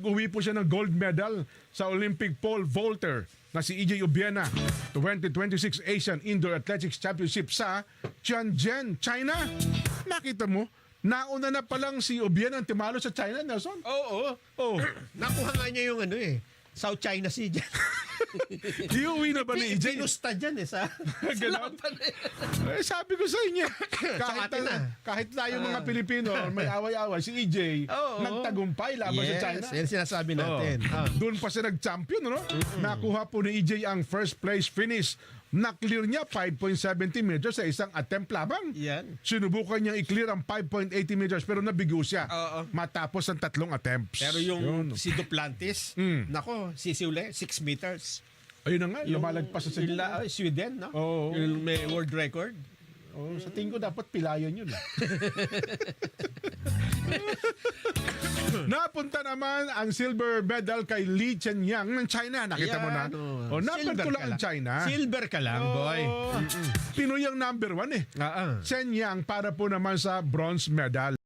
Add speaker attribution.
Speaker 1: Uwi po siya ng gold medal sa Olympic pole vaulter na si EJ Obiena 2026 Asian Indoor Athletics Championship sa Tianjin, China. Nakita mo, nauna na palang si Obiena ang timalo sa China, Nelson.
Speaker 2: Oo.
Speaker 1: Oh,
Speaker 2: Nakuha nga niya yung South China Sea dyan.
Speaker 1: iuwi na ba ni EJ?
Speaker 2: Pinusta dyan sa
Speaker 1: Ganon?
Speaker 2: laban.
Speaker 1: Sabi ko sa inyo,
Speaker 2: atin na.
Speaker 1: kahit tayo mga Pilipino, may away-away, si EJ,
Speaker 2: Oo.
Speaker 1: nagtagumpay laban sa China.
Speaker 2: Yan sinasabi natin.
Speaker 1: Doon pa siya nag-champion, no? Nakuha po ni EJ ang first place finish. Na-clear niya 5.70 meters sa isang attempt lamang.
Speaker 2: Yan.
Speaker 1: Sinubukan niyang i-clear ang 5.80 meters pero nabigo siya
Speaker 2: Oo.
Speaker 1: matapos ang 3 attempts.
Speaker 2: Pero yung si Duplantis, nako, sisiw 6 meters.
Speaker 1: Ayun na nga, lumalagpas sa
Speaker 2: Sweden, no?
Speaker 1: Oo.
Speaker 2: Yung may world record.
Speaker 1: Oh, sa tingin ko dapat pilayan yun. Napunta naman ang silver medal kay Li Chenyang ng China. Nakita mo na?
Speaker 2: Ayan,
Speaker 1: Oh, napad
Speaker 2: silver
Speaker 1: ko
Speaker 2: ka
Speaker 1: lang ang
Speaker 2: lang.
Speaker 1: China.
Speaker 2: Silver ka lang, boy.
Speaker 1: Pinoy ang number 1 eh. Chenyang para po naman sa bronze medal.